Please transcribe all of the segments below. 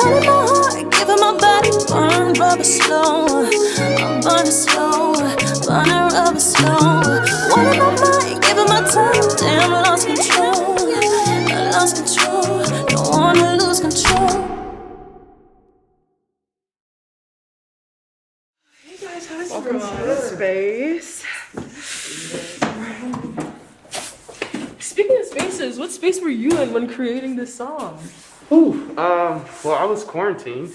One in my heart, giving my body burn rubber slow. I'm burning slow, burning rubber slow. One in my mind, giving my time, damn, I lost control. I lost control, don't wanna lose control. Hey guys, how's welcome to the space. Speaking of spaces, what space were you in when creating this song? Well, I was quarantined.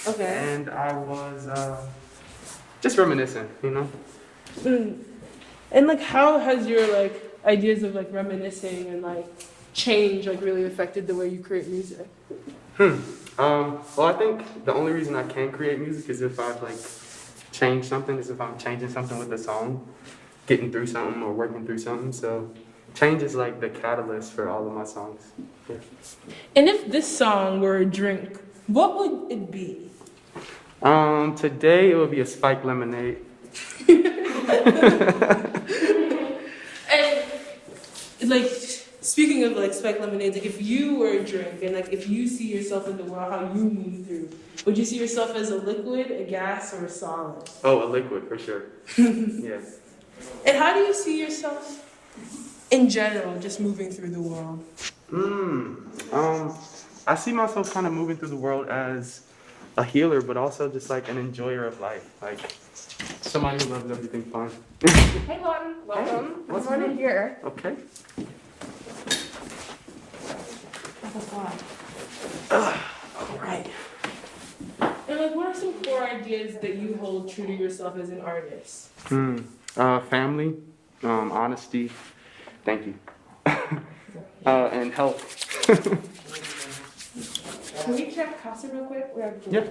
Okay. And I was just reminiscing, you know. And like, how has your like ideas of like reminiscing and like change like really affected the way you create music? Well, I think the only reason I can create music is if I've like changed something, is if I'm changing something with the song, getting through something or working through something. So change is like the catalyst for all of my songs. Yeah. And if this song were a drink, what would it be? Today it would be a spiked lemonade. And like, speaking of like spiked lemonades, like if you were a drink and like if you see yourself in the world, how you move through, would you see yourself as a liquid, a gas, or a solid? Oh, a liquid for sure. Yes. And how do you see yourself in general, just moving through the world? I see myself kind of moving through the world as a healer, but also just like an enjoyer of life, like somebody who loves everything fun. Hey, Lawton. Welcome. Hey, what's I'm new? here. Okay. All right. And like, what are some core ideas that you hold true to yourself as an artist? Family, honesty, thank you, and health. Can we check Casa real quick? Yeah.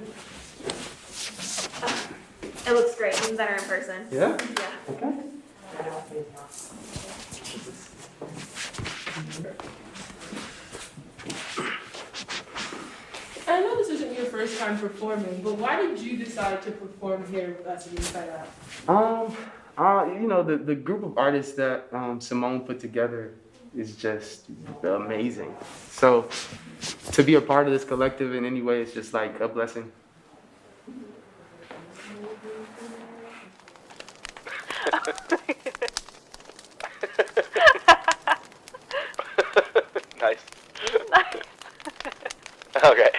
It looks great. Even better in person. Yeah? Yeah. Okay. I know this isn't your first time performing, but why did you decide to perform here with us at Inside Out? You know, the group of artists that Simone put together is just amazing. So to be a part of this collective in any way is just like a blessing. Nice. Nice. Okay.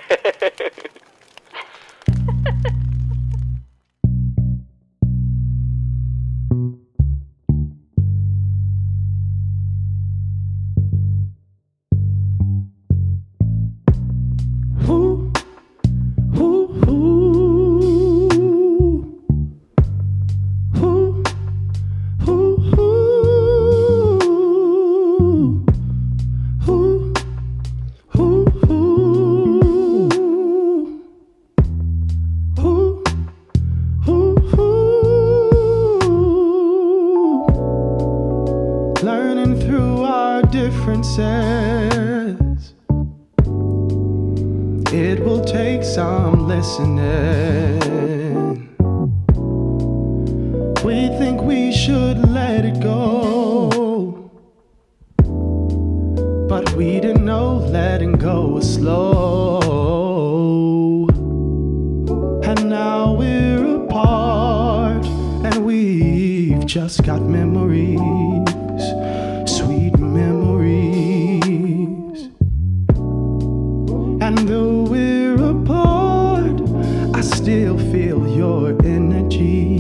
Learning through our differences, it will take some listening. We think we should let it go, but we didn't know letting go was slow. And now we're apart, and we've just got memories, sweet memories. And though we're apart, I still feel your energy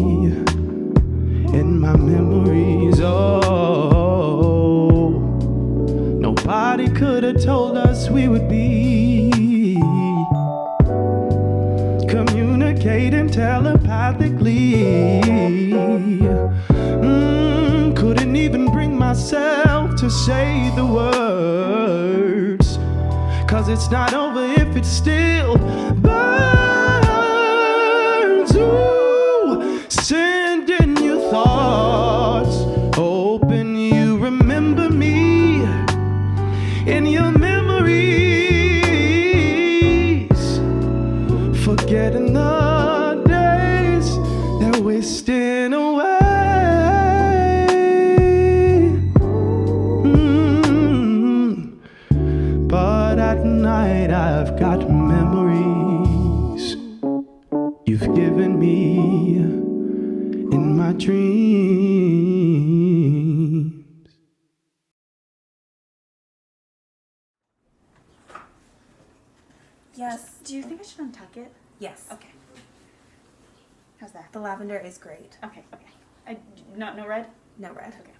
in my memories. Oh, nobody could have told us we would be communicating telepathically. Couldn't even bring myself to say the words, 'cause it's not over if it still burns. Ooh, send in your thoughts, hoping you remember me in your memories, forgetting the days that we're wasting away. But at night I've got memories Do you think I should untuck it? Yes. Okay. How's that? The lavender is great. Okay. No red? No red. Okay.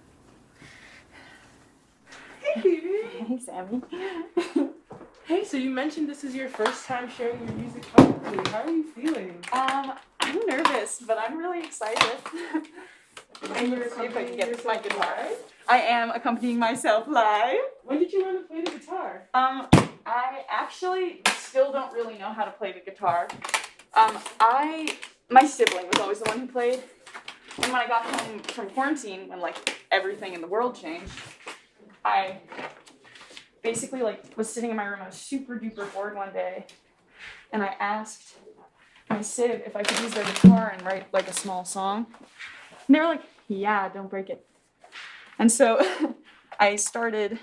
Hey, Phoebe. Hey, Sammie. Hey, so you mentioned this is your first time sharing your music publicly. How are you feeling? I'm nervous, but I'm really excited. And you're See if I can accompanying get yourself my guitar. live? I am accompanying myself live. When did you learn to play the guitar? I actually still don't really know how to play the guitar. My sibling was always the one who played. And when I got home from quarantine, when like everything in the world changed, I basically like was sitting in my room. I was super duper bored one day, and I asked my sib if I could use their guitar and write like a small song. And they were like, "Yeah, don't break it." And so I started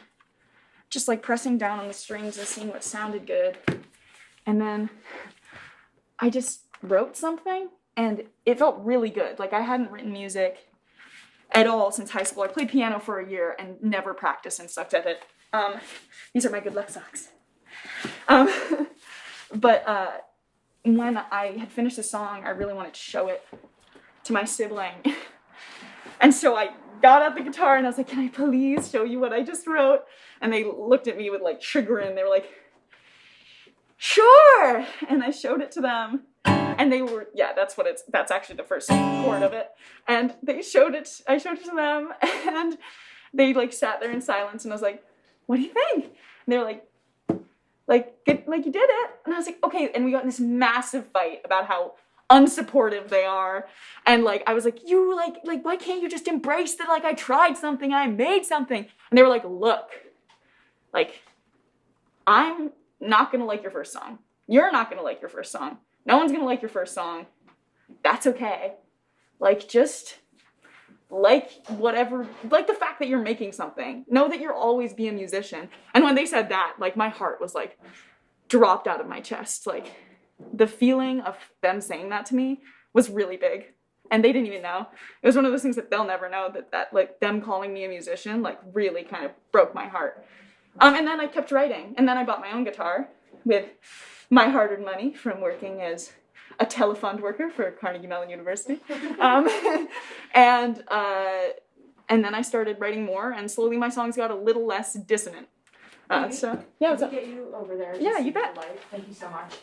just like pressing down on the strings and seeing what sounded good. And then I just wrote something, and it felt really good. Like I hadn't written music at all since high school. I played piano for a year and never practiced and sucked at it. These are my good luck socks. But when I had finished the song, I really wanted to show it to my sibling. And so I got out the guitar and I was like, "Can I please show you what I just wrote?" And they looked at me with like chagrin. They were like, "Sure." And I showed it to them. And they were, yeah, that's actually the first chord of it. And I showed it to them, and they like sat there in silence, and I was like, "What do you think?" And they were like you did it. And I was like, "Okay." And we got in this massive fight about how unsupportive they are. And like, I was like, "You like, why can't you just embrace that? Like I tried something, I made something." And they were like, "Look, like, I'm not gonna like your first song. You're not gonna like your first song. No one's gonna like your first song. That's okay. Like, just like whatever, like the fact that you're making something. Know that you'll always be a musician." And when they said that, like my heart was like dropped out of my chest. Like the feeling of them saying that to me was really big. And they didn't even know. It was one of those things that they'll never know, that like them calling me a musician like really kind of broke my heart. And then I kept writing. And then I bought my own guitar with my hard-earned money from working as a telefund worker for Carnegie Mellon University. And then I started writing more, and slowly my songs got a little less dissonant. So, yeah, what's up? Get you over there. Yeah, you bet. Thank you so much.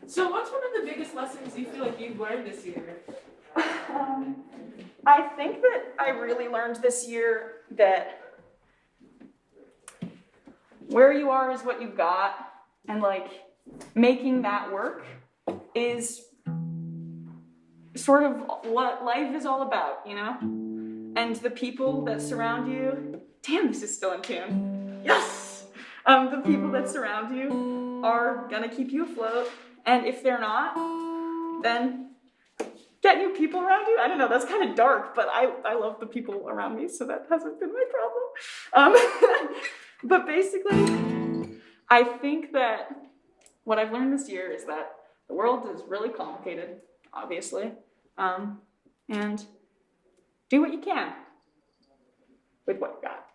So what's one of the biggest lessons you feel like you've learned this year? I think that I really learned this year that where you are is what you've got, and like making that work is sort of what life is all about, you know? And the people that surround you, damn, this is still in tune. Yes! The people that surround you are gonna keep you afloat, and if they're not, then get new people around you. I don't know, that's kind of dark, but I love the people around me, so that hasn't been my problem. But basically, I think that what I've learned this year is that the world is really complicated, obviously, and do what you can with what you got.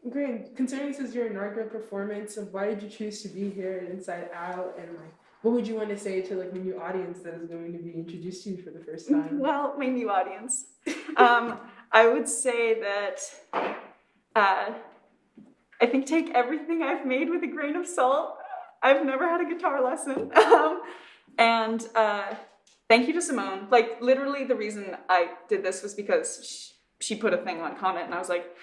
Great. Considering this is your inaugural performance, why did you choose to be here at Inside Out, and like, what would you want to say to like the new audience that is going to be introduced to you for the first time? Well, my new audience. I would say that I think take everything I've made with a grain of salt. I've never had a guitar lesson. And thank you to Simone. Like, literally the reason I did this was because she put a thing on comment, and I was like,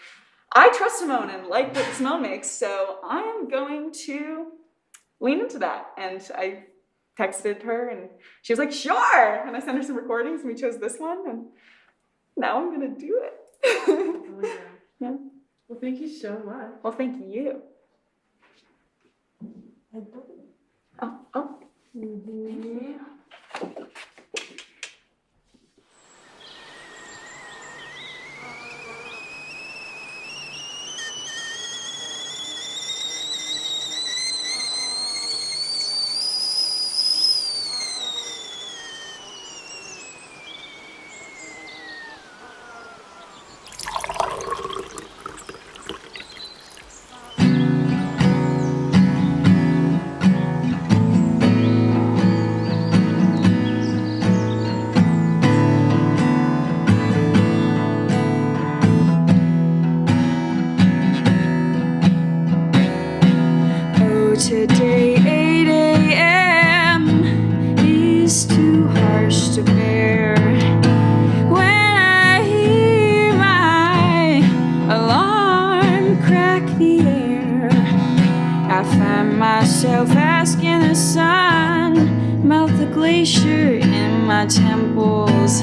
I trust Simone and like what Simone makes, so I am going to lean into that. And I texted her, and she was like, "Sure!" And I sent her some recordings, and we chose this one, and now I'm gonna do it. Oh, yeah. Yeah. Well, thank you so much. Well, thank you. Oh. Mm-hmm. to bear. When I hear my alarm crack the air, I find myself asking the sun, melt the glacier in my temples.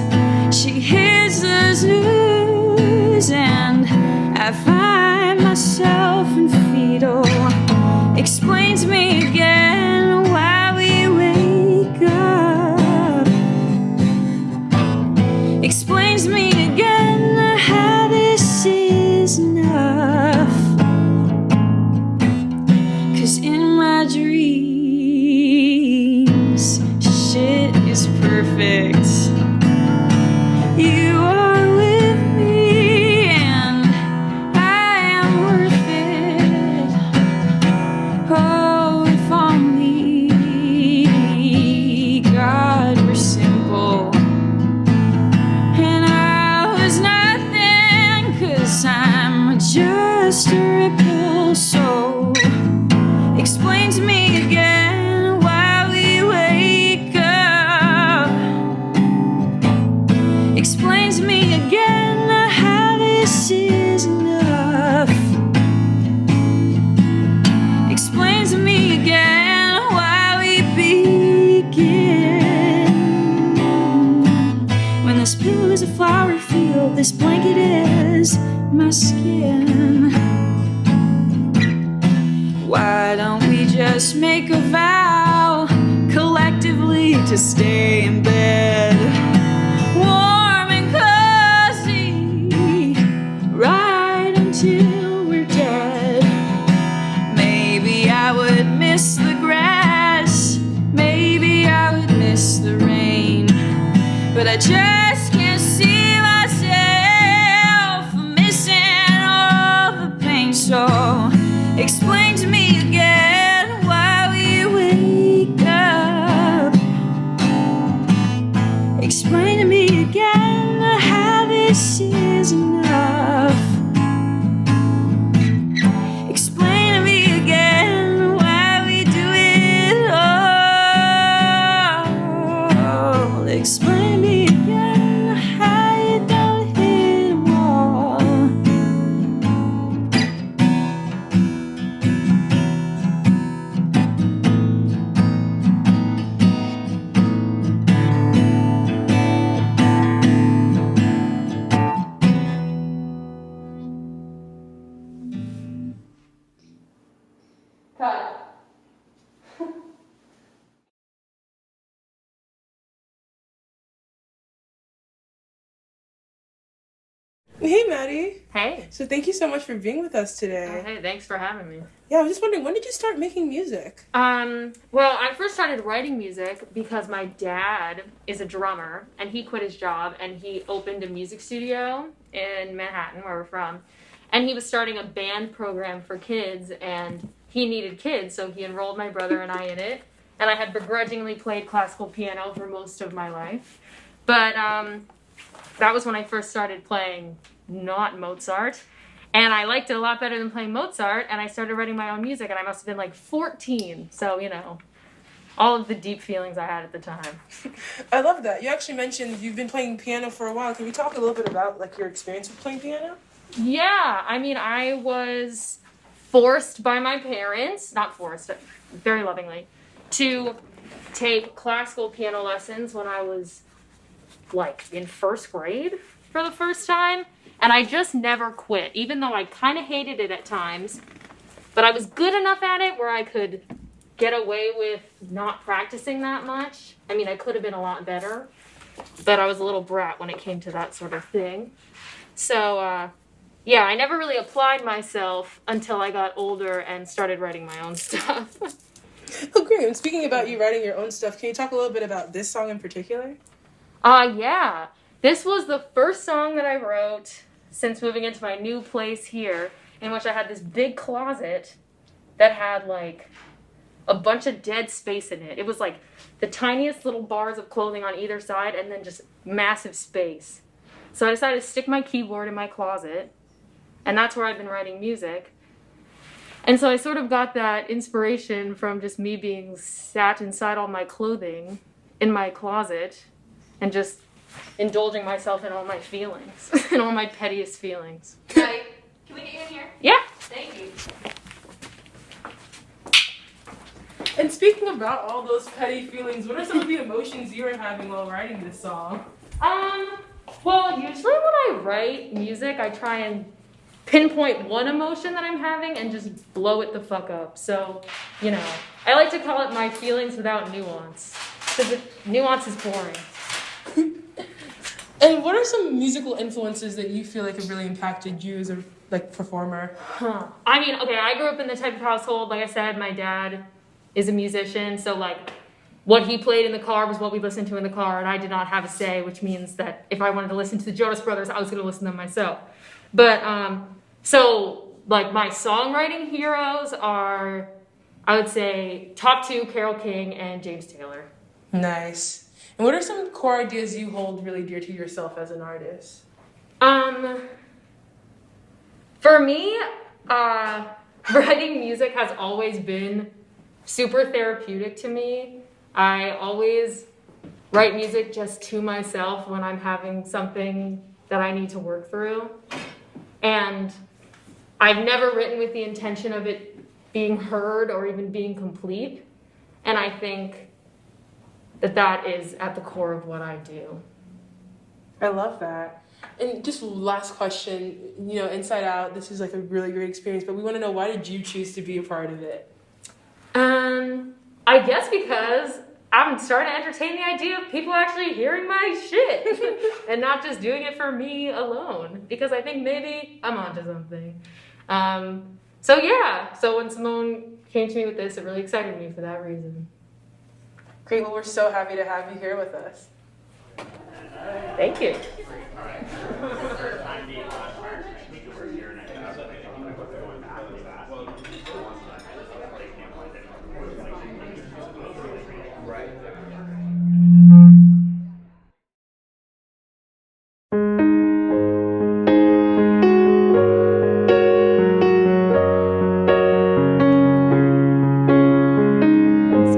She hears the snooze, and I find myself in fetal. Explains me again why we wake up. Explains me again how this is enough. 'Cause in my dreams, shit is perfect. You are with me, and I am worth it. Oh, if only God were simple, and I was nothing, 'cause I'm just a ripple. So explain to me again why we wake up. Explain to me again how this is enough. Explain to me again why we begin. When this pillow is a flower field, this blanket is my skin. Why don't we just make a vow collectively to stay in bed, warm and cozy, right until we're dead? Maybe I would miss the grass, maybe I would miss the rain, but I just can't see myself missing all the pain. So explain to me again why we wake up. Explain to me again how this is enough. Explain to me again why we do it all. Explain to me again how you don't hit a wall. Cut. Hey, Maddie. Hey. So thank you so much for being with us today. Hey, thanks for having me. Yeah, I was just wondering, when did you start making music? Well, I first started writing music because my dad is a drummer, and he quit his job, and he opened a music studio in Manhattan, where we're from, and he was starting a band program for kids, and he needed kids, so he enrolled my brother and I in it, and I had begrudgingly played classical piano for most of my life, but that was when I first started playing not Mozart, and I liked it a lot better than playing Mozart, and I started writing my own music, and I must have been like 14, so, you know, all of the deep feelings I had at the time. I love that. You actually mentioned you've been playing piano for a while. Can we talk a little bit about like your experience with playing piano? Yeah, I mean, I was forced by my parents, not forced, very lovingly, to take classical piano lessons when I was like in first grade for the first time. And I just never quit, even though I kind of hated it at times. But I was good enough at it where I could get away with not practicing that much. I mean, I could have been a lot better, but I was a little brat when it came to that sort of thing. So, yeah, I never really applied myself until I got older and started writing my own stuff. Oh, great. And speaking about you writing your own stuff, can you talk a little bit about this song in particular? Yeah. This was the first song that I wrote since moving into my new place here, in which I had this big closet that had, like, a bunch of dead space in it. It was, like, the tiniest little bars of clothing on either side and then just massive space. So I decided to stick my keyboard in my closet, and that's where I've been writing music. And so I sort of got that inspiration from just me being sat inside all my clothing in my closet and just indulging myself in all my feelings, in all my pettiest feelings. Right. Can we get you in here? Yeah. Thank you. And speaking about all those petty feelings, what are some of the emotions you were having while writing this song? Well, usually when I write music, I try and pinpoint one emotion that I'm having and just blow it the fuck up. So, you know, I like to call it my feelings without nuance, because nuance is boring. And what are some musical influences that you feel like have really impacted you as a performer? I mean, okay, I grew up in the type of household, like I said, my dad is a musician, so like what he played in the car was what we listened to in the car, and I did not have a say, which means that if I wanted to listen to the Jonas Brothers, I was going to listen to them myself. But so like my songwriting heroes are, I would say, top 2, Carole King and James Taylor. Nice. And what are some core ideas you hold really dear to yourself as an artist? For me, writing music has always been super therapeutic to me. I always write music just to myself when I'm having something that I need to work through. And I've never written with the intention of it being heard or even being complete. And I think that that is at the core of what I do. I love that. And just last question, you know, Inside Out, this is like a really great experience, but we want to know, why did you choose to be a part of it? I guess because I'm starting to entertain the idea of people actually hearing my shit and not just doing it for me alone, because I think maybe I'm onto something. So yeah, so when Simone came to me with this, it really excited me for that reason. Great, well, we're so happy to have you here with us. Thank you.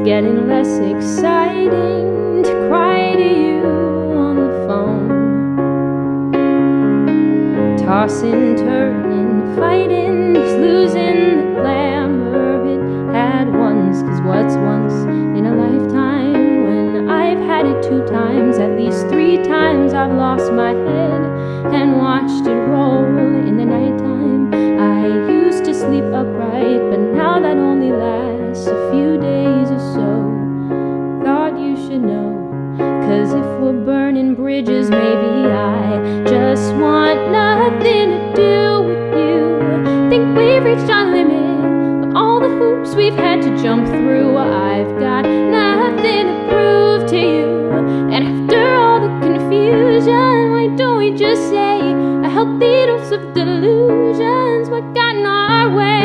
Getting less exciting to cry to you on the phone. Tossing, turning, fighting, he's losing the glamour it had once. 'Cause what's once in a lifetime when I've had it 2 times, at least 3 times I've lost my head and watched it roll in the nighttime. I used to sleep upright, but now that only lasts a few days or so. Thought you should know, 'cause if we're burning bridges, maybe I just want nothing to do with you. Think we've reached our limit of all the hoops we've had to jump through. I've got nothing to prove to you, and after all the confusion, why don't we just say a healthy dose of delusions? What got in our way?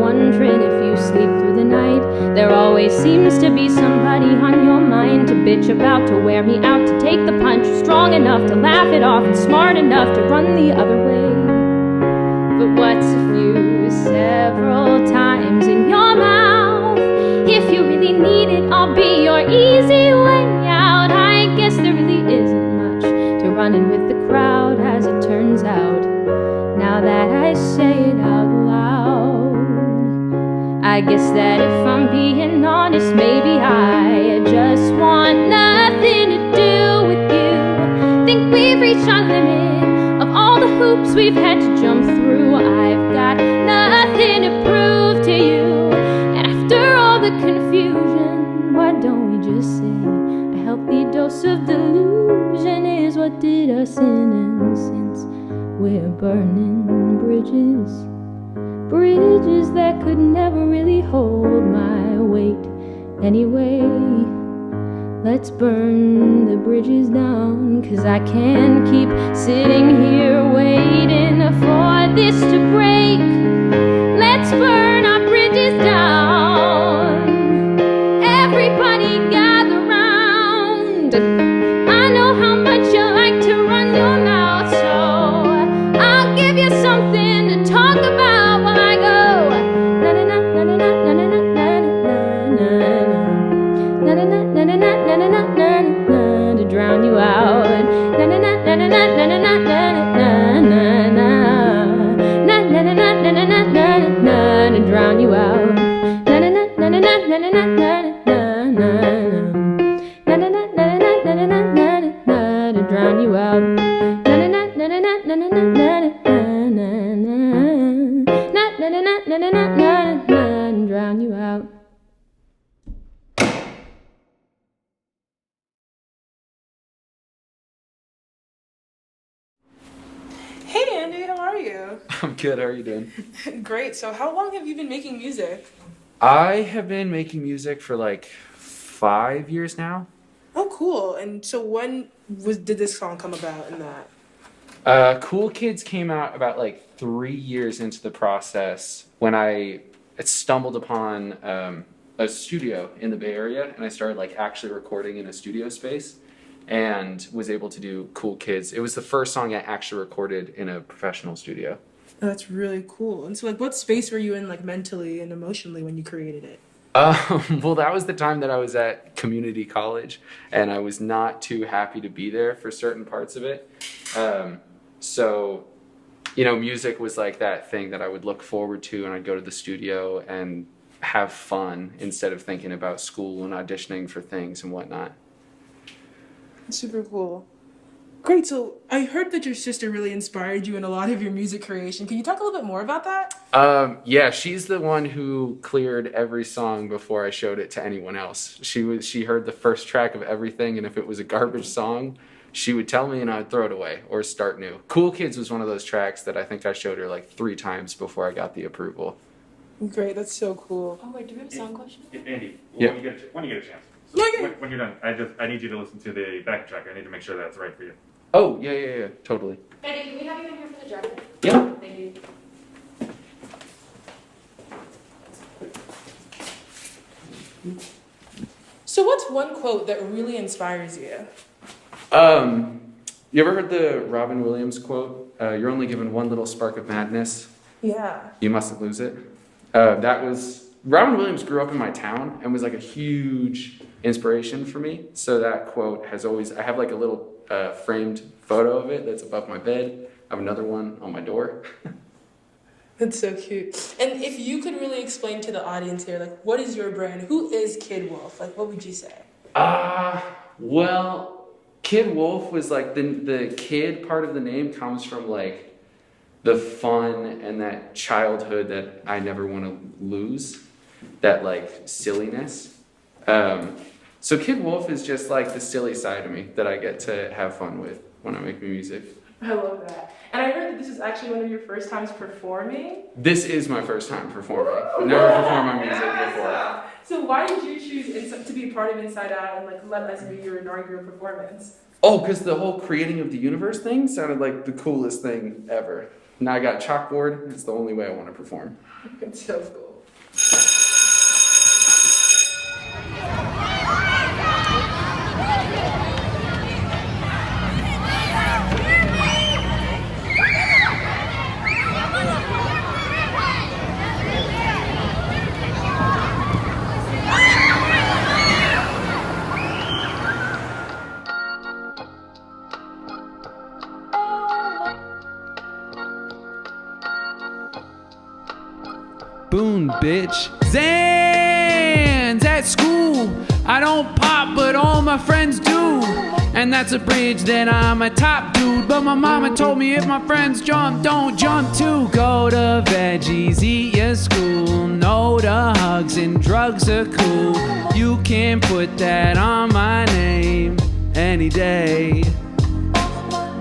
Wondering if you sleep through the night. There always seems to be somebody on your mind to bitch about, to wear me out, to take the punch. Strong enough to laugh it off and smart enough to run the other way. But what's a few, several times in your mouth? If you really need it, I'll be your easy way out. I guess there really isn't much to running with the crowd, as it turns out, now that I say it out loud. I guess that if I'm being honest, maybe I just want nothing to do with you. Think we've reached our limit of all the hoops we've had to jump through. I've got nothing to prove to you, and after all the confusion, why don't we just say a healthy dose of delusion is what did us in, and since we're burning bridges, bridges that could never really hold my weight anyway, let's burn the bridges down. 'Cause I can't keep sitting here waiting for this to break. Let's burn our bridges down. Everybody gather round. I know how much you like to run your mouth, so I'll give you some something to talk about while I go. Na na na na na na na na na na na na na na na na na na to drown you out. Na na na na na na na na na na na na na na na na na to drown you out. Na na na na na na na na na na to drown you out. Na na na na na na na na na to drown you out. Hey Andy, how are you? I'm good. How are you doing? Great. So how long have you been making music? I have been making music for like 5 years now. Oh, cool. And so when did this song come about in that? Cool Kids came out about like 3 years into the process when I stumbled upon a studio in the Bay Area, and I started like actually recording in a studio space and was able to do Cool Kids. It was the first song I actually recorded in a professional studio. Oh, that's really cool. And so like what space were you in like mentally and emotionally when you created it? Well, that was the time that I was at community college, and I was not too happy to be there for certain parts of it. So, you know, music was like that thing that I would look forward to, and I'd go to the studio and have fun instead of thinking about school and auditioning for things and whatnot. Super cool. Great. So I heard that your sister really inspired you in a lot of your music creation. Can you talk a little bit more about that? Yeah, she's the one who cleared every song before I showed it to anyone else. She heard the first track of everything, and if it was a garbage song, she would tell me and I would throw it away or start new. Cool Kids was one of those tracks that I think I showed her like 3 times before I got the approval. Great. That's so cool. Oh wait, do we have a song question? Andy, Yeah. when you get a chance. Okay. When you're done, I need you to listen to the back track. I need to make sure that's right for you. Oh, yeah, totally. Betty, can we have you in here for the jacket? Yeah. Thank you. So what's one quote that really inspires you? You ever heard the Robin Williams quote? You're only given one little spark of madness. Yeah. You mustn't lose it. That was Robin Williams grew up in my town and was like a huge inspiration for me. So that quote has always, I have like a little framed photo of it that's above my bed. I have another one on my door. That's so cute. And if you could really explain to the audience here, like, what is your brand? Who is Kid Wolf? Like, what would you say? Well, Kid Wolf was like the kid part of the name comes from like the fun and that childhood that I never want to lose, that like silliness. So Kid Wolf is just like the silly side of me that I get to have fun with when I make music. I love that. And I heard that this is actually one of your first times performing. This is my first time performing. I've never performed my music before. So why did you choose to be a part of Inside Out and like let us be your inaugural performance? Oh, because the whole creating of the universe thing sounded like the coolest thing ever. Now I got chalkboard. It's the only way I want to perform. It's so cool. Boom, bitch. Zans at school. I don't pop, but all my friends do. And that's a bridge that I'm a top dude. But my mama told me if my friends jump, don't jump too. Go to veggies, eat your school. No to hugs and drugs are cool. You can put that on my name any day.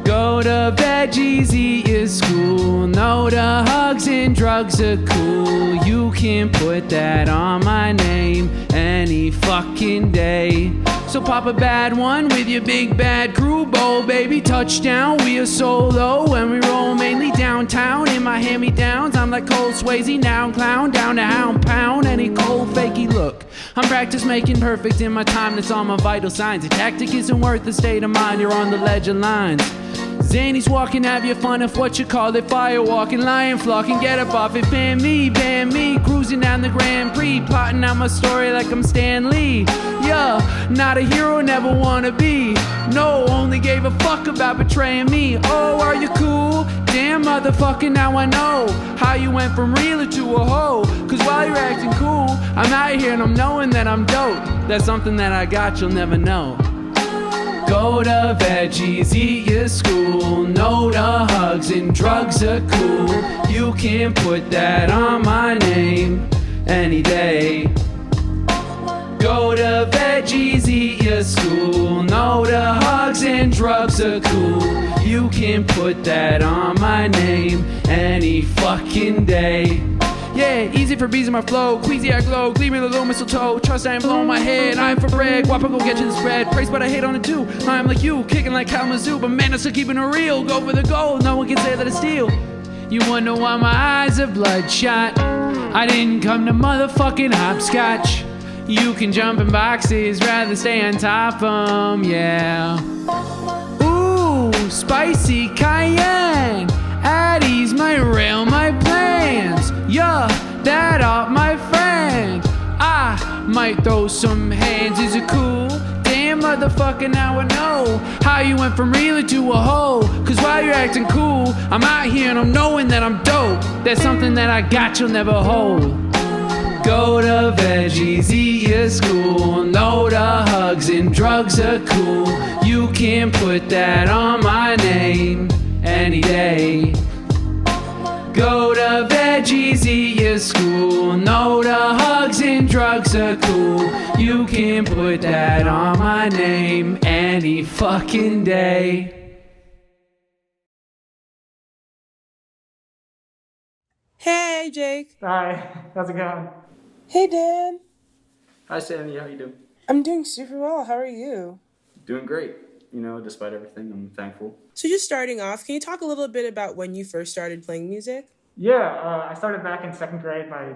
Go to veggies, eat your school. No to hugs and drugs are cool. You can put that on my name any fucking day. So pop a bad one with your big bad crew. Bowl baby touchdown, we are solo. And we roll mainly downtown in my hand-me-downs. I'm like Cole Swayze, now clown. Down to hound pound, any cold fakey look. I'm practice making perfect in my time, that's all my vital signs. A tactic isn't worth the state of mind, you're on the ledge of lines. Zanny's walking, have your fun if what you call it. Fire walking, lion flocking, get up off it. Ban me, cruising down the Grand Prix. Plotting out my story like I'm Stan Lee. Yeah, not a hero, never wanna be. No, only gave a fuck about betraying me. Oh, are you cool? Damn motherfucker, now I know how you went from realer to a hoe. Cause while you're acting cool, I'm out here and I'm knowing that I'm dope. That's something that I got, you'll never know. Go to veggies, eat your school. No to hugs and drugs are cool. You can put that on my name any day. Go to veggies, eat your school. No to hugs and drugs are cool. You can put that on my name any fucking day. Yeah, easy for bees in my flow. Queasy I glow, gleaming the low mistletoe. Trust I am blowing my head, I am for bread. Guapo go get you the spread. Praise but I hate on it too. I'm like you, kicking like Kalamazoo. But man, I'm still keeping it real. Go for the gold, no one can say that it's steal. You wonder why my eyes are bloodshot. I didn't come to motherfucking hopscotch. You can jump in boxes, rather stay on top of 'em, yeah. Ooh, spicy cayenne. Addie's my rail, my plans. Yeah, that up, my friend. I might throw some hands, is it cool? Damn motherfucker, now I know how you went from realer to a hoe. Cause while you're acting cool, I'm out here and I'm knowing that I'm dope. That's something that I got, you'll never hold. Go to veggies, eat your school. No to hugs and drugs are cool. You can put that on my name any day. Go to veggies, eat your school. No to hugs and drugs are cool. You can put that on my name any fucking day. Hey, Jake. Hi, how's it going? Hey, Dan. Hi, Sammie. How you doing? I'm doing super well. How are you? Doing great. You know, despite everything, I'm thankful. So just starting off, can you talk a little bit about when you first started playing music? Yeah, I started back in second grade. My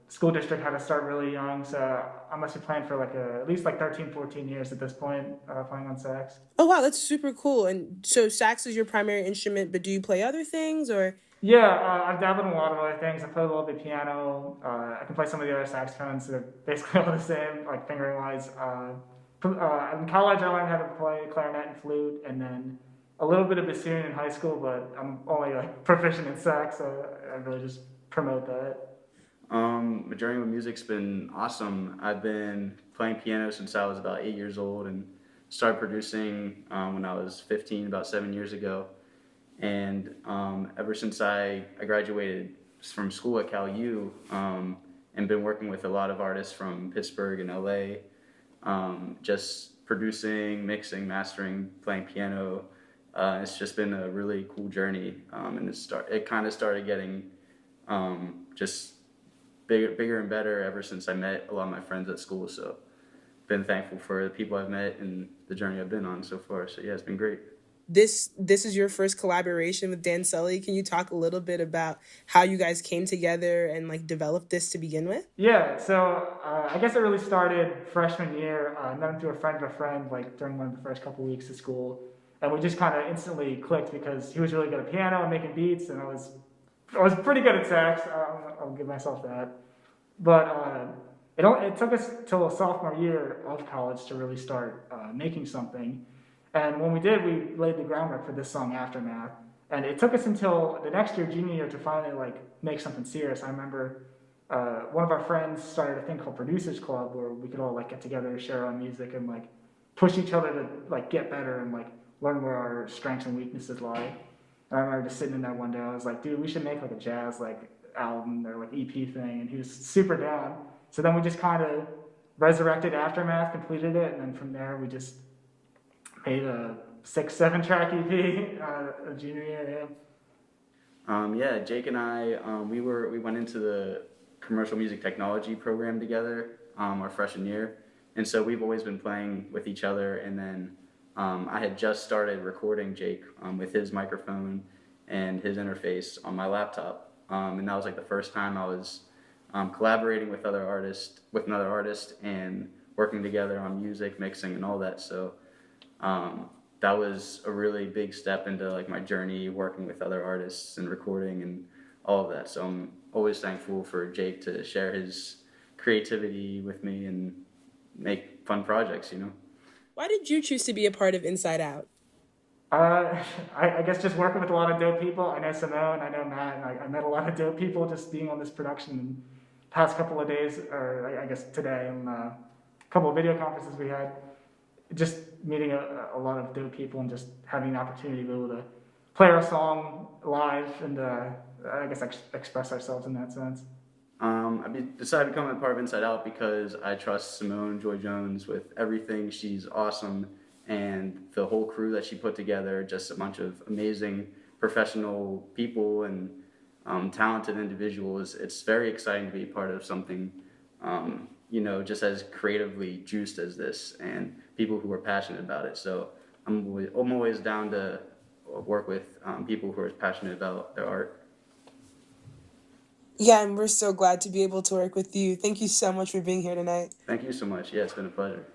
school district had to start really young, so I must be playing for at least 13, 14 years at this point, playing on sax. Oh, wow, that's super cool. And so sax is your primary instrument, but do you play other things or? Yeah, I've dabbled in a lot of other things. I play a little bit piano. I can play some of the other saxophones. They're basically all the same, fingering-wise. In college, I learned how to play clarinet and flute, and then a little bit of bassoon in high school, but I'm only proficient in sax, so I really just promote that. My journey with music's been awesome. I've been playing piano since I was about 8 years old and started producing when I was 15, about 7 years ago. And ever since I graduated from school at Cal U and been working with a lot of artists from Pittsburgh and LA, just producing, mixing, mastering, playing piano. It's just been a really cool journey, and it kind of started getting just bigger and better ever since I met a lot of my friends at school. So been thankful for the people I've met and the journey I've been on so far. So yeah, it's been great. This is your first collaboration with Dan Sully. Can you talk a little bit about how you guys came together and developed this to begin with? Yeah, so I guess it really started freshman year. I met him through a friend of a friend during one of the first couple weeks of school. And we just kind of instantly clicked because he was really good at piano and making beats, and I was pretty good at sax. I'll give myself that. But it took us till sophomore year of college to really start making something. And when we did, we laid the groundwork for this song, Aftermath. And it took us until the next year, junior year, to finally make something serious. I remember one of our friends started a thing called Producers Club, where we could all get together, share our music, and push each other to get better and learn where our strengths and weaknesses lie. And I remember just sitting in there one day, I was like, dude, we should make a jazz album or EP thing, and he was super down. So then we just kind of resurrected Aftermath, completed it, and then from there we just made a 6-7 track EP a junior year. Yeah, Jake and I we went into the commercial music technology program together our freshman year, and so we've always been playing with each other. And then I had just started recording Jake with his microphone and his interface on my laptop, and that was the first time I was collaborating with another artist and working together on music, mixing, and all that. So that was a really big step into like my journey working with other artists and recording and all of that. So I'm always thankful for Jake to share his creativity with me and make fun projects, you know. Why did you choose to be a part of Inside Out? I guess just working with a lot of dope people. I know Simone, I know Matt, and I met a lot of dope people just being on this production in the past couple of days, or I guess today, and a couple of video conferences we had. Just meeting a lot of dope people and just having the opportunity to be able to play our song live and I guess express ourselves in that sense. I decided to become a part of Inside Out because I trust Simone Joy Jones with everything. She's awesome, and the whole crew that she put together, just a bunch of amazing professional people and talented individuals. It's very exciting to be a part of something, you know, just as creatively juiced as this, and people who are passionate about it. So I'm always down to work with people who are passionate about their art. Yeah, and we're so glad to be able to work with you. Thank you so much for being here tonight. Thank you so much. Yeah, it's been a pleasure.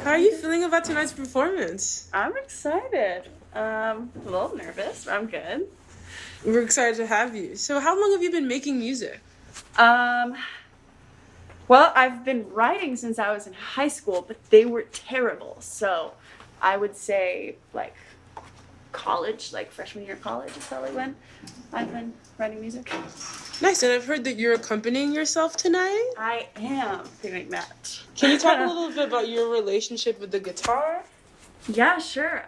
How are you feeling about tonight's performance? I'm excited. A little nervous, but I'm good. We're excited to have you. So how long have you been making music? Well, I've been writing since I was in high school, but they were terrible. So I would say like college, like freshman year of college is probably when I've been writing music. Nice, and I've heard that you're accompanying yourself tonight. I am doing that. Can you talk a little bit about your relationship with the guitar? Yeah, sure.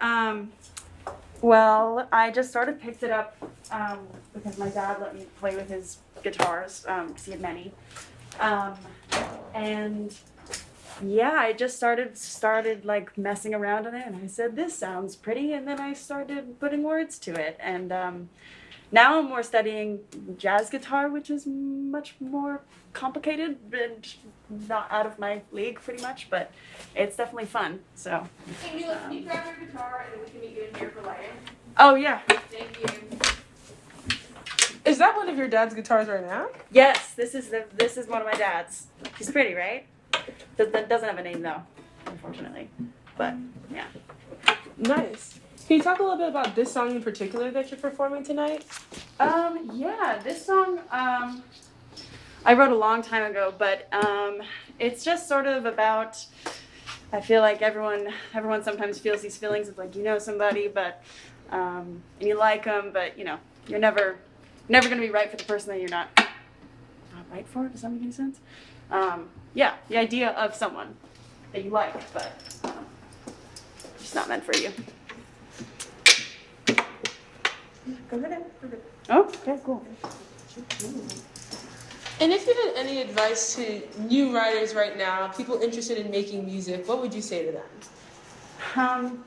Well, I just sort of picked it up because my dad let me play with his guitars because he had many. And yeah, I just started like messing around on it, and I said, this sounds pretty, and then I started putting words to it. And now I'm more studying jazz guitar, which is much more complicated and not out of my league pretty much, but it's definitely fun. So Can you grab your guitar and we can meet you in here for lighting? oh yeah. Thank you. Is that one of your dad's guitars right now? Yes, this is one of my dad's. She's pretty, right? That doesn't have a name though, unfortunately. But yeah. Nice. Can you talk a little bit about this song in particular that you're performing tonight? Yeah, this song I wrote a long time ago, but it's just sort of about, I feel like everyone sometimes feels these feelings of like, you know somebody, but and you like them, but you know, you're never gonna be right for the person that you're not right for. Does that make any sense? Yeah, the idea of someone that you like, but just not meant for you. Go ahead. Oh, okay, cool. And if you had any advice to new writers right now, people interested in making music, what would you say to them?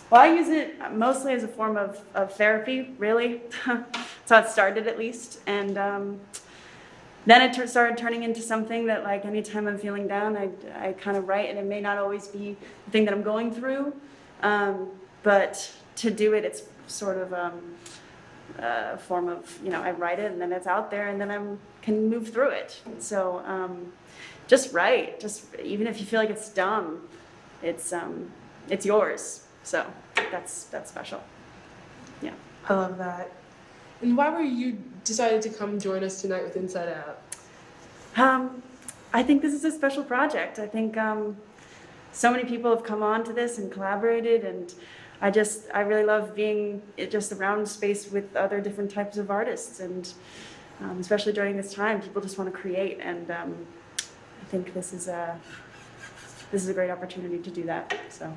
Well, I use it mostly as a form of therapy, really. That's how it started, at least. And then it started turning into something that, like, anytime I'm feeling down, I kind of write, and it may not always be the thing that I'm going through. But to do it, it's sort of a form of, you know, I write it, and then it's out there, and then I can move through it. So just write. Just even if you feel like it's dumb, it's yours. So that's special. Yeah. I love that. And why were you decided to come join us tonight with Inside Out? I think this is a special project. I think so many people have come on to this and collaborated, and I really love being just around space with other different types of artists, and especially during this time, people just want to create, and I think this is a great opportunity to do that. So.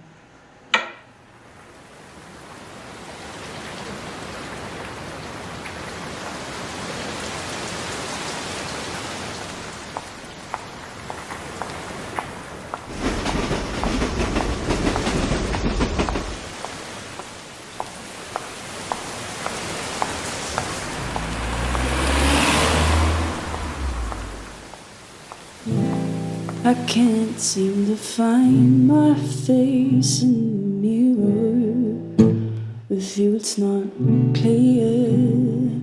I can't seem to find my face in the mirror. With you it's not clear.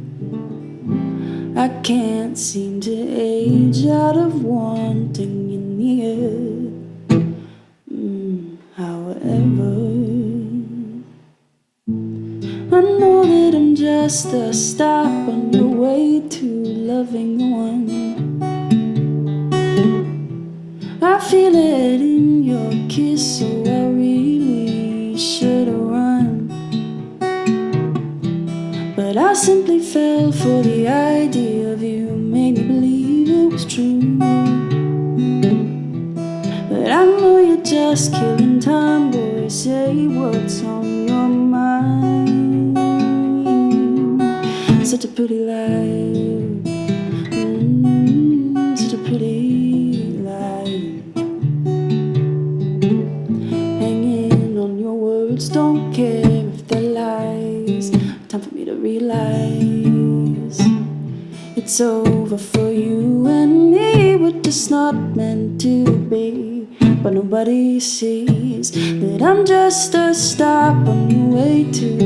I can't seem to age out of wanting you near. However, I know that I'm just a stop on your way to loving the one. I feel it in your kiss, so I really should have run. But I simply fell for the idea of you, made me believe it was true. But I know you're just killing time, boy, say what's on your mind. Such a pretty life, such a pretty life. Hanging on your words, don't care if they're lies. Time for me to realize it's over for you and me. We're just not meant to be. But nobody sees that I'm just a stop on the way to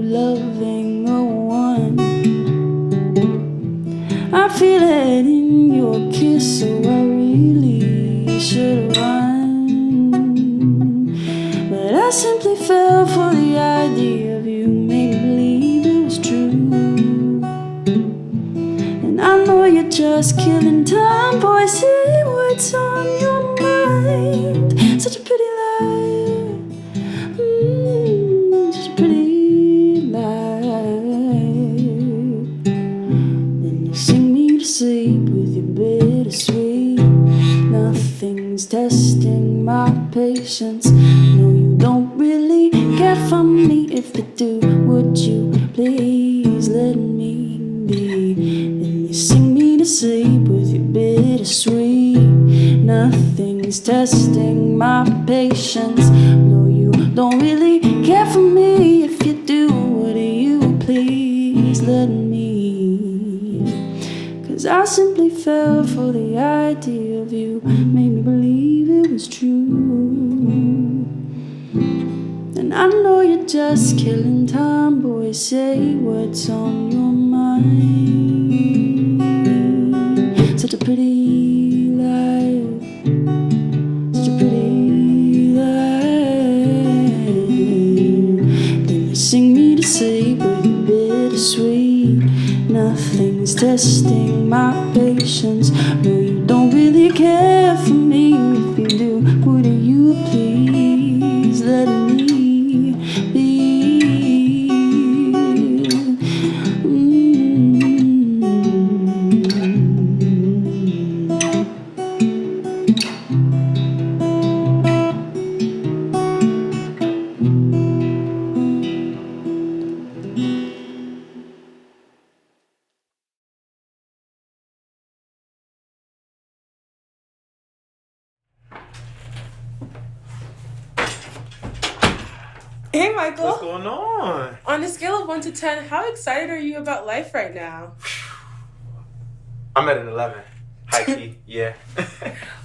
loving the one. I feel it in your kiss, so I really should run. fell for the idea of you, made me believe it was true. And I know you're just killing time, boy, say what's on your mind. Such a pretty lie, such a pretty lie. Then you sing me to sleep with your bittersweet. Nothing's testing my patience. No, you don't really care for me. If you do, would you please let me be? Then you sing me to sleep with your bittersweet. Nothing's testing my patience. No, you don't really care for me. If you do, would you please let me? 'Cause I simply fell for the idea of you, made me believe it was true. And I know you're just killing time, boy, say what's on your mind. Such a pretty lie, such a pretty lie. Then you sing me to sleep with your bittersweet. Nothing's testing my patience. No, you don't really care for me. If you do, would you please let me be? Hey, Michael. What's going on? On a scale of 1 to 10, how excited are you about life right now? I'm at an 11. High key, yeah.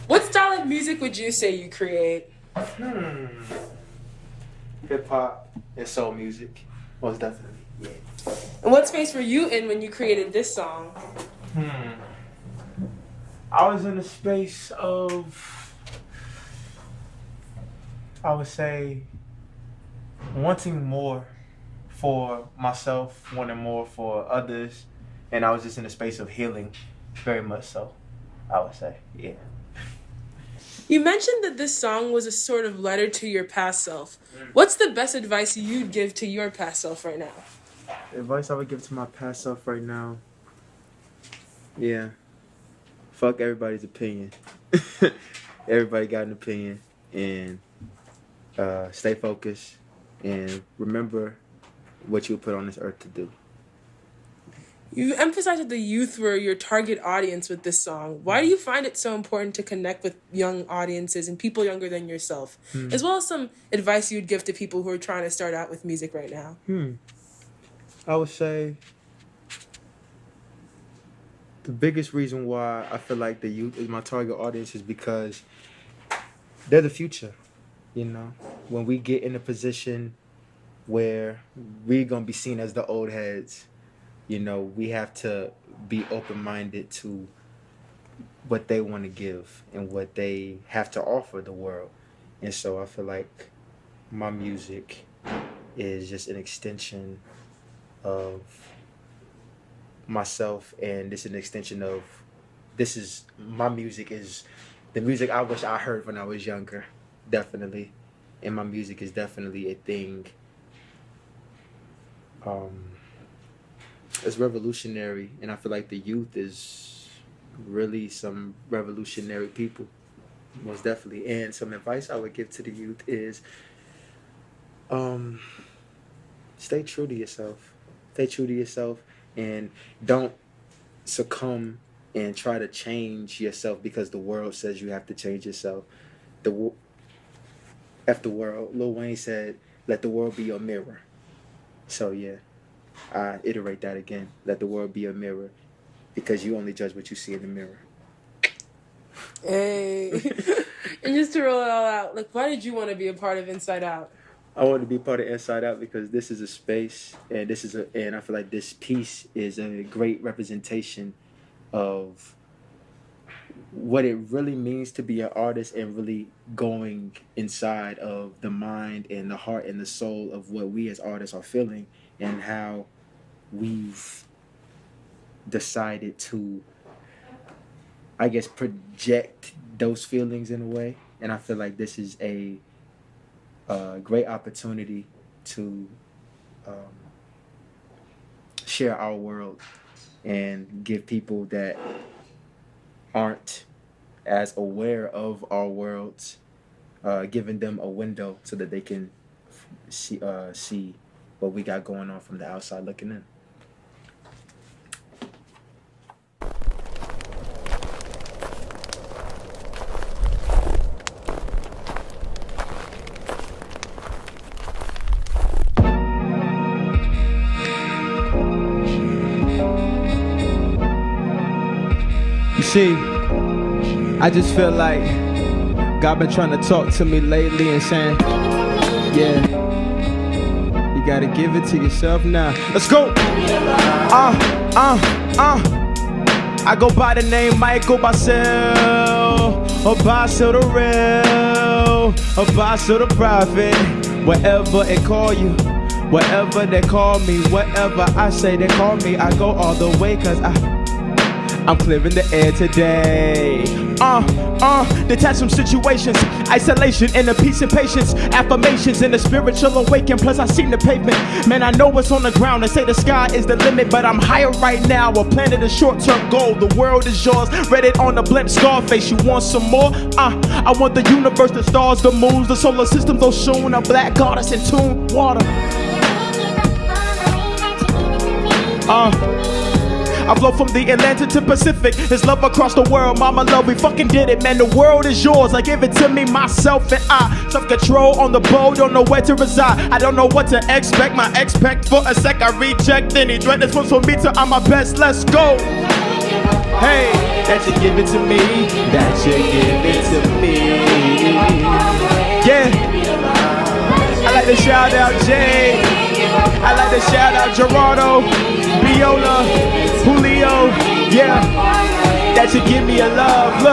What style of music would you say you create? Hip hop and soul music. Most definitely, yeah. And what space were you in when you created this song? I was in a space of, I would say, wanting more for myself, wanting more for others, and I was just in a space of healing, very much so, I would say, yeah. You mentioned that this song was a sort of letter to your past self. What's the best advice you'd give to your past self right now? The advice I would give to my past self right now, yeah, fuck everybody's opinion. Everybody got an opinion, and stay focused. And remember what you were put on this earth to do. You emphasized that the youth were your target audience with this song. Why do you find it so important to connect with young audiences and people younger than yourself? As well as some advice you'd give to people who are trying to start out with music right now. I would say the biggest reason why I feel like the youth is my target audience is because they're the future. You know, when we get in a position where we're going to be seen as the old heads, you know, we have to be open-minded to what they want to give and what they have to offer the world. And so I feel like my music is just an extension of myself, and this is an extension of, my music is the music I wish I heard when I was younger. Definitely. And my music is definitely a thing. It's revolutionary, and I feel like the youth is really some revolutionary people. Most definitely. And some advice I would give to the youth is stay true to yourself. Stay true to yourself, and don't succumb and try to change yourself because the world says you have to change yourself. F the world. Lil Wayne said, let the world be your mirror. So yeah, I iterate that again. Let the world be your mirror, because you only judge what you see in the mirror. Hey. And just to roll it all out, like, why did you want to be a part of Inside Out? I wanted to be part of Inside Out because this is a space, and and I feel like this piece is a great representation of what it really means to be an artist and really going inside of the mind and the heart and the soul of what we as artists are feeling and how we've decided to, I guess, project those feelings in a way. And I feel like this is a great opportunity to share our world and give people that aren't as aware of our worlds, giving them a window so that they can see what we got going on from the outside looking in. See, I just feel like God been trying to talk to me lately and saying, yeah, you gotta give it to yourself now. Let's go. I go by the name Michael Bassell, or Bassell the real, or Bassell the prophet. Whatever it call you, whatever they call me, whatever I say they call me, I go all the way 'cause I'm clearing the air today. Detach from situations, isolation and the peace and patience, affirmations and the spiritual awakening. Plus I seen the pavement, man, I know what's on the ground. They say the sky is the limit, but I'm higher right now. A planet is short-term goal, the world is yours. Read it on the blimp, Scarface, you want some more? I want the universe, the stars, the moons, the solar system, those soon. A black goddess in tune, water. I flow from the Atlantic to Pacific. It's love across the world, mama love, we fucking did it, man. The world is yours, I give it to me, myself and I. Self-control on the boat, don't know where to reside. I don't know what to expect, my expect for a sec. I reject any threat that's supposed for me to I'm my best, let's go. Hey, that you give it to me, that you give it to me. Yeah, I like to shout out Jay, I like to shout out Gerardo, Biola, Julio, yeah, that you give me a love.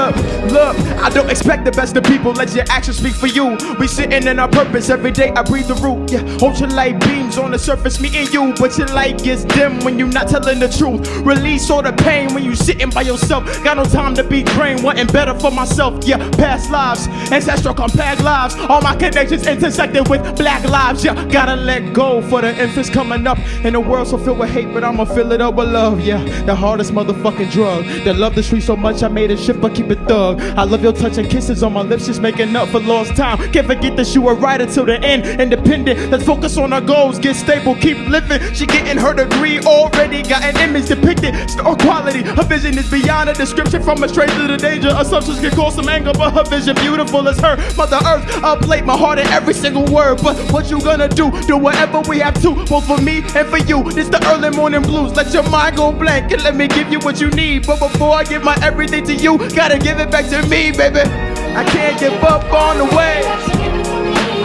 Look, I don't expect the best of people, let your actions speak for you. We sitting in our purpose, every day I breathe the root. Yeah, ultralight beams on the surface, me and you, but your light gets dim when you're not telling the truth. Release all the pain when you sitting by yourself. Got no time to be drained, wanting better for myself. Yeah, past lives, ancestral compact lives. All my connections intersected with black lives. Yeah, gotta let go for the infants coming up in a world so filled with hate, but I'ma fill it up with love. Yeah, the hardest motherfucking drug. That love the street so much I made it shift, but keep it thug. I love your touch and kisses on my lips, just making up for lost time. Can't forget that you were right until the end. Independent, let's focus on our goals, get stable, keep living. She getting her degree already, got an image depicted, star quality. Her vision is beyond a description, from a stranger to the danger. Assumptions can cause some anger, but her vision beautiful as her. Mother Earth, up late, my heart in every single word. But what you gonna do? Do whatever we have to, both for me and for you. This the early morning blues, let your mind go blank and let me give you what you need. But before I give my everything to you, gotta give it back to me, baby. I can't give up on the way. I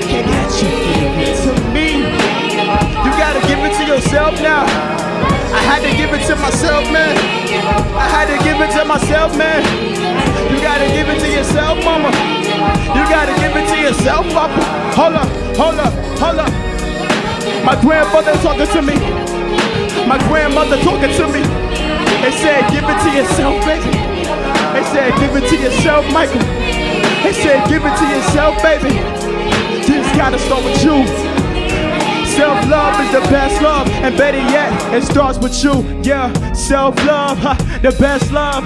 can't get you give it to me. You gotta give it to yourself now. I had to give it to myself, man. I had to give it to myself, man. You gotta give it to yourself, mama. You gotta give it to yourself, papa. Hold up. My grandmother talking to me. My grandmother talking to me. They said, give it to yourself, baby. They said, give it to yourself, Michael. They said, give it to yourself, baby. This gotta start with you. Self-love is the best love, and better yet, it starts with you. Yeah, self-love, the best love.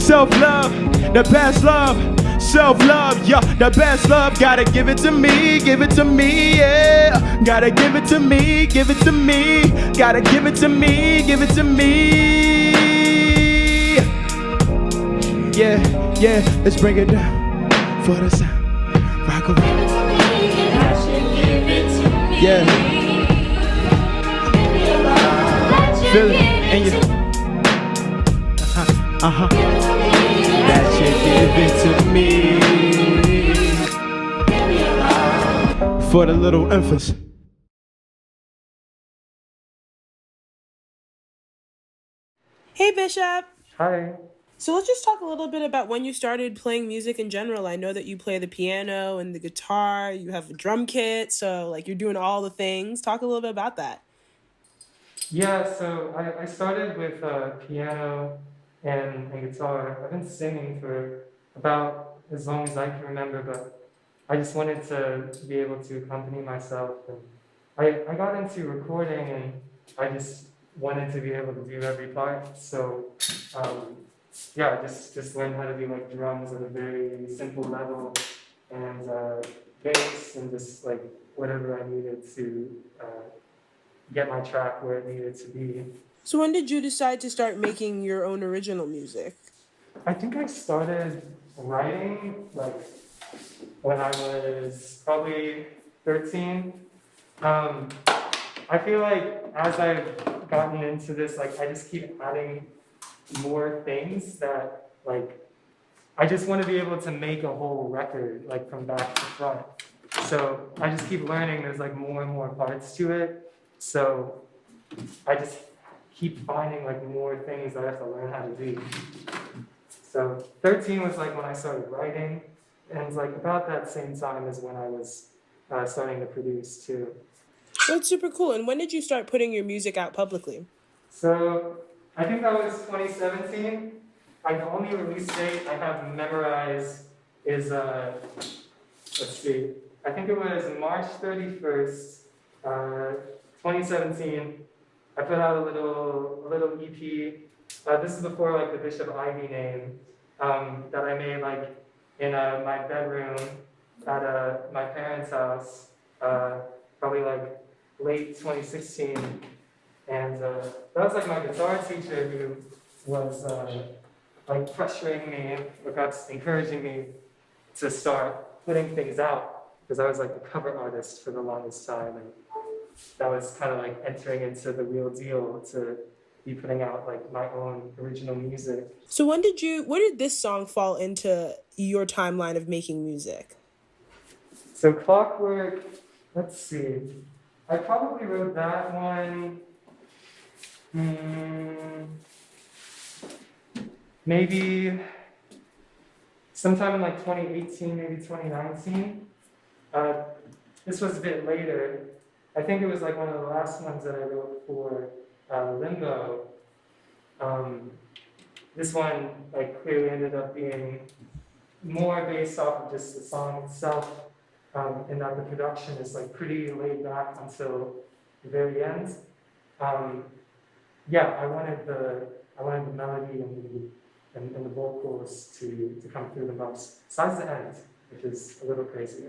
Self-love, the best love. Self-love, yeah, the best love. Gotta give it to me, yeah. Gotta give it to me, give it to me. Gotta give it to me, give it to me. Yeah, let's bring it down for the sound. Rock around. Yeah. Feel it, and you. That you give it to me. For the little infants. Hey, Bishop. Hi. So let's just talk a little bit about when you started playing music in general. I know that you play the piano and the guitar, you have a drum kit, so like you're doing all the things. Talk a little bit about that. Yeah, so I started with piano and guitar. I've been singing for about as long as I can remember, but I just wanted to be able to accompany myself. And I got into recording, and I just wanted to be able to do every part. So yeah, just learned how to do like drums at a very simple level, and bass, and just like whatever I needed to get my track where it needed to be. So when did you decide to start making your own original music? I think I started writing like when I was probably 13. I feel like as I've gotten into this, like I just keep adding more things that like I just want to be able to make a whole record like from back to front. So I just keep learning. There's like more and more parts to it. So I just keep finding like more things that I have to learn how to do. So 13 was like when I started writing, and it's like about that same time as when I was starting to produce too. That's super cool. And when did you start putting your music out publicly? So I think that was 2017. Like the only release date I have memorized is let's see, I think it was March 31st, 2017. I put out a little EP. This is before like the Bishop Ivy name that I made like in my bedroom at my parents' house, probably like late 2016. And that was like my guitar teacher who was like pressuring me, or perhaps encouraging me to start putting things out, because I was like the cover artist for the longest time, and that was kind of like entering into the real deal to be putting out like my own original music. So where did this song fall into your timeline of making music? So Clockwork, let's see, I probably wrote that one maybe sometime in like 2018, maybe 2019. This was a bit later. I think it was like one of the last ones that I wrote for Limbo. This one like clearly ended up being more based off of just the song itself, in that the production is like pretty laid back until the very end. Yeah, I wanted the melody and the vocals to come through the most, besides the end, which is a little crazy.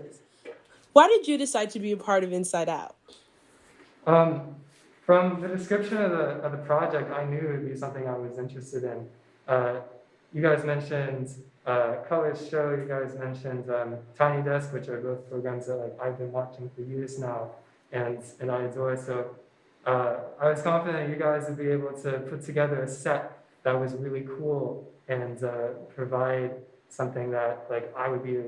Why did you decide to be a part of Inside Out? From the description of the project, I knew it would be something I was interested in. You guys mentioned Colors Show, you guys mentioned Tiny Desk, which are both programs that like I've been watching for years now, and I adore. So I was confident you guys would be able to put together a set that was really cool and provide something that like I would be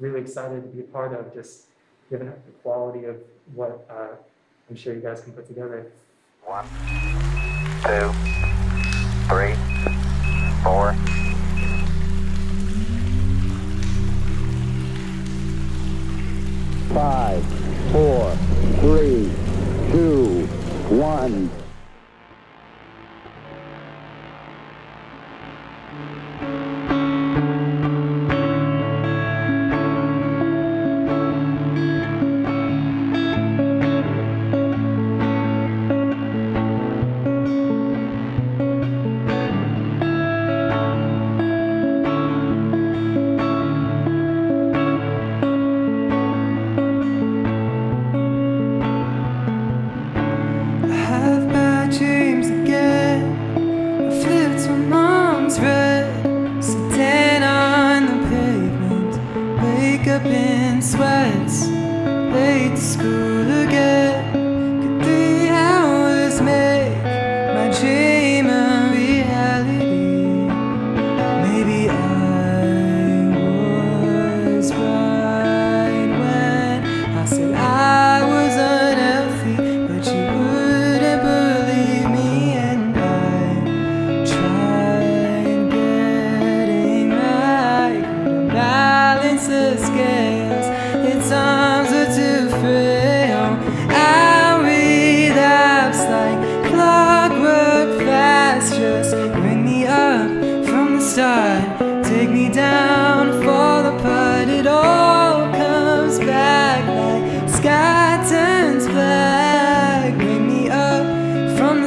really excited to be a part of, just given the quality of what I'm sure you guys can put together. 1, 2, 3, 4. Five, 4, 3, 2, 1.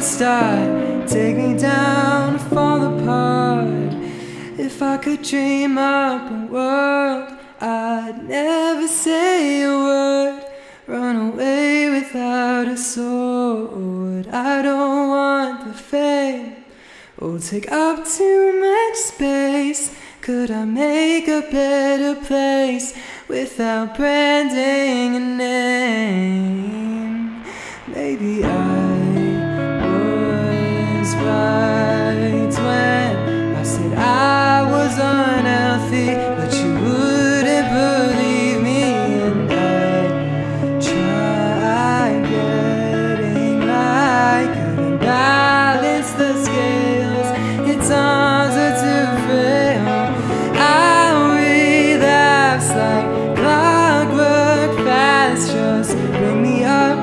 start, take me down, fall apart. If I could dream up a world, I'd never say a word. Run away without a sword. I don't want the fame or take up too much space. Could I make a better place without branding a name? Maybe I was right when I said I was unhealthy, but you wouldn't believe me, and I tried getting right. Couldn't balance the scales, its arms are too frail. I relapse like clockwork fast. Just bring me up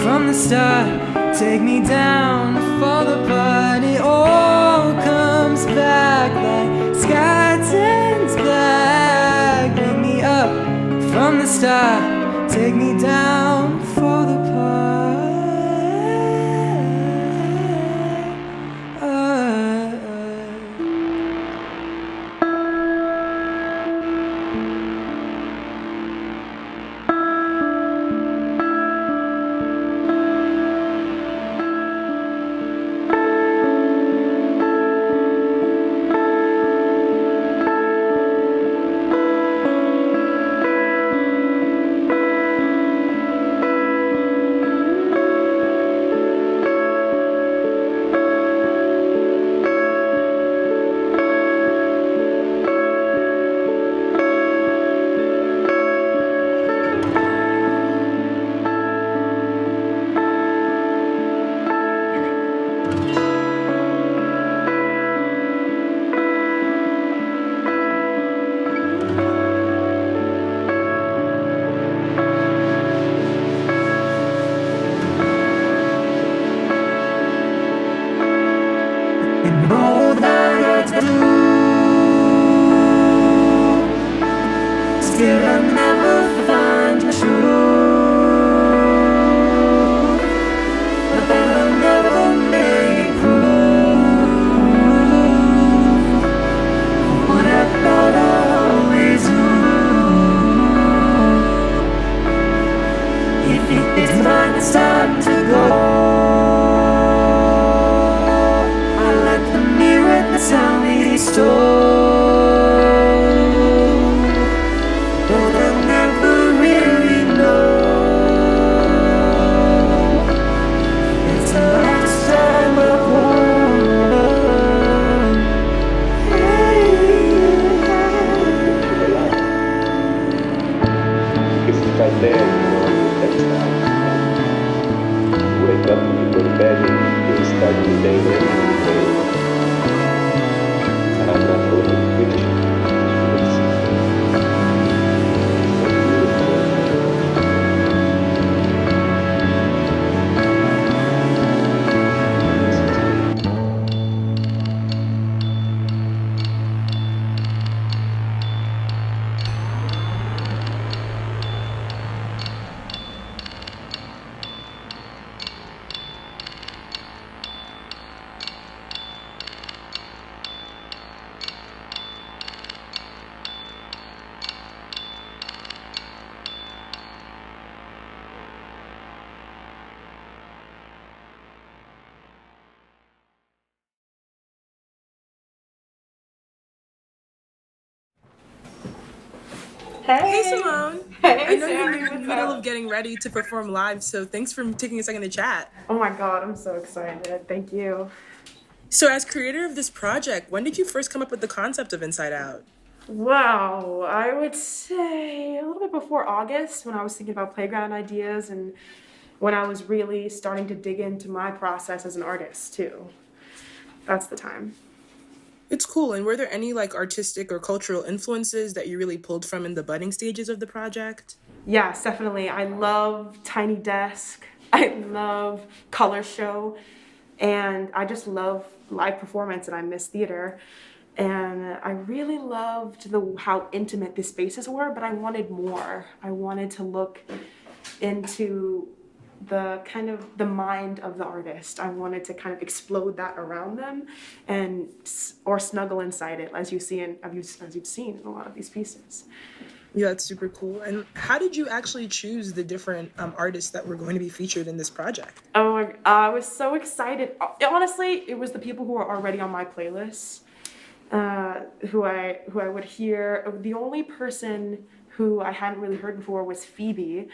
from the start, take me down, fall apart. It all comes back like sky turns black. Bring me up from the start, take me down, fall apart. Still I'll never find the truth, but then I'll never make proof what I thought I always knew. If it is mine, it's time to go. I let the mirror tell me these stories. Right there, you know, that's time. You wake up and you go to bed and you start your day with everything. And I'm not going to finish it. Hey Simone. Hey, I know you're Sammie, in the what's middle up? of getting ready to perform live, so thanks for taking a second to chat. Oh my god, I'm so excited. Thank you. So as creator of this project, when did you first come up with the concept of Inside Out? Wow, I would say a little bit before August when I was thinking about playground ideas and when I was really starting to dig into my process as an artist too. That's the time. It's cool. And were there any like artistic or cultural influences that you really pulled from in the budding stages of the project? Yes, definitely. I love Tiny Desk. I love Color Show. And I just love live performance and I miss theater. And I really loved how intimate the spaces were, but I wanted more. I wanted to look into the kind of the mind of the artist. I wanted to kind of explode that around them, and or snuggle inside it, as you've seen in a lot of these pieces. Yeah, that's super cool. And how did you actually choose the different artists that were going to be featured in this project? Oh, I was so excited. Honestly, it was the people who were already on my playlist, who I would hear. The only person who I hadn't really heard before was Phoebe,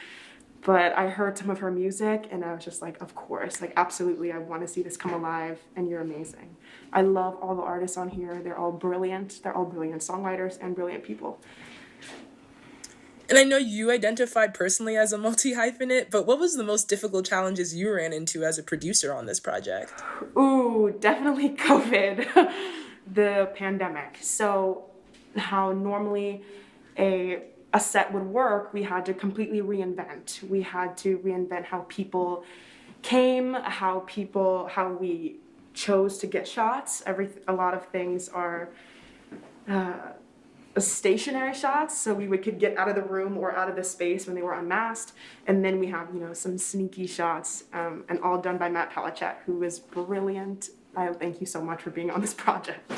but I heard some of her music and I was just like, of course, like absolutely, I want to see this come alive, and you're amazing. I love all the artists on here. They're all brilliant. They're all brilliant songwriters and brilliant people. And I know you identified personally as a multi-hyphenate, but what was the most difficult challenges you ran into as a producer on this project? Ooh, definitely COVID, the pandemic. So how normally a set would work, we had to completely reinvent. We had to reinvent how people came, how we chose to get shots. A lot of things are stationary shots, so we could get out of the room or out of the space when they were unmasked, and then we have some sneaky shots, and all done by Matt Palichat, who is brilliant. I thank you so much for being on this project.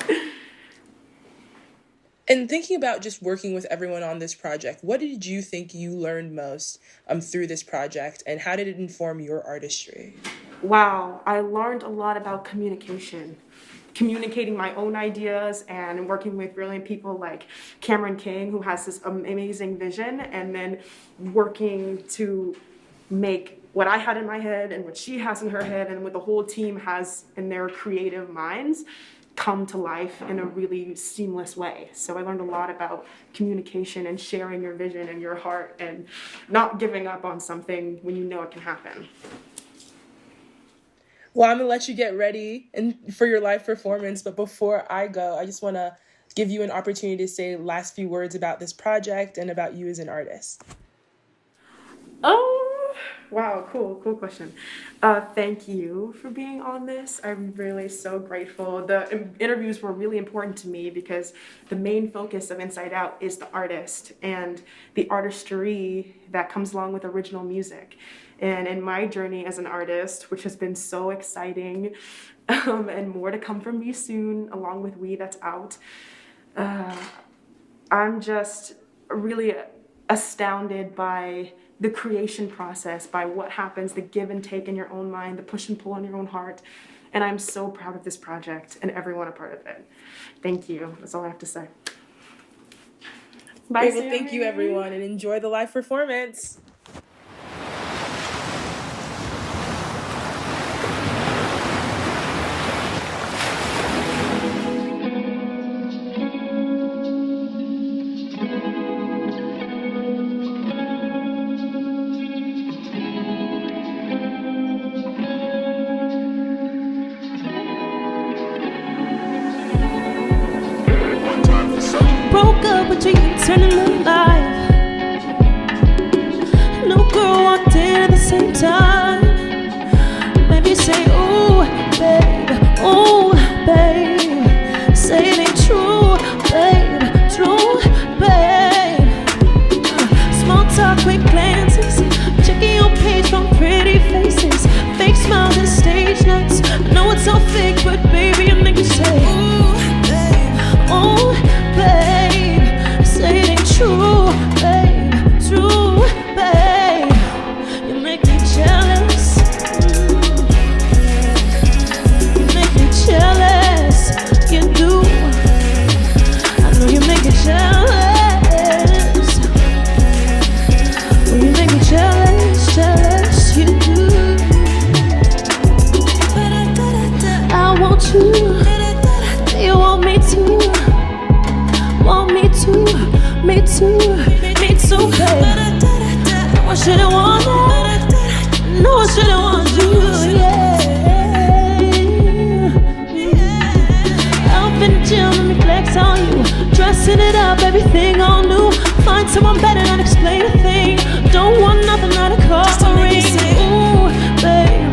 And thinking about just working with everyone on this project, what did you think you learned most through this project, and how did it inform your artistry? Wow, I learned a lot about communicating my own ideas, and working with brilliant people like Cameron King, who has this amazing vision, and then working to make what I had in my head and what she has in her head and what the whole team has in their creative minds come to life in a really seamless way. So I learned a lot about communication and sharing your vision and your heart and not giving up on something when you know it can happen. Well, I'm going to let you get ready for your live performance, but before I go, I just want to give you an opportunity to say last few words about this project and about you as an artist. Oh, wow, cool question. Thank you for being on this. I'm really so grateful. The interviews were really important to me because the main focus of Inside Out is the artist and the artistry that comes along with original music. And in my journey as an artist, which has been so exciting, and more to come from me soon, along with We That's Out, I'm just really astounded by the creation process, by what happens, the give and take in your own mind, the push and pull in your own heart. And I'm so proud of this project and everyone a part of it. Thank you. That's all I have to say. Bye, Well, thank you, everyone, and enjoy the live performance. Broke up, but you turning alive. No girl walked in at the same time. Maybe say, ooh, babe. Say it ain't true, babe. Small talk, quick glances. Checking your page from pretty faces. Fake smiles and stage lights. I know it's all fake, but baby, a nigga say, ooh, babe, say it ain't true, babe. You make me jealous. You make me jealous. You do. I know you make me jealous. Well, you make me jealous. You do. I want you. You want me to. Me too, babe. No, I shouldn't want that. No, I shouldn't want you, yeah. Up in the gym, let me flex on you. Dressing it up, everything all new. Find someone better, not explain a thing. Don't want nothing, not a covering. Ooh, babe.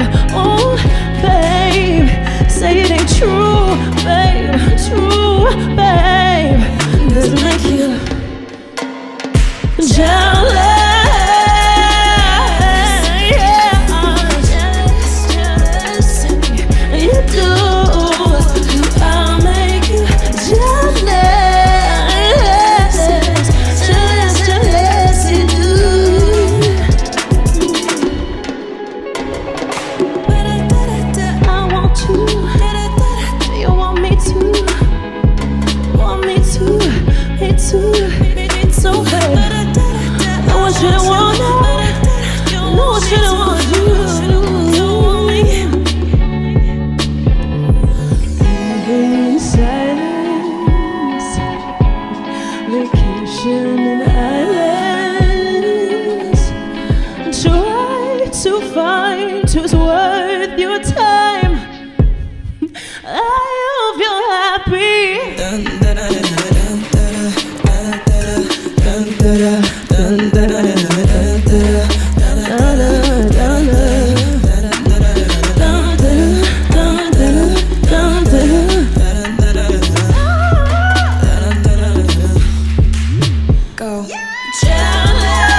Say it ain't true, babe. Does it make you jealous? Yeah. jealous.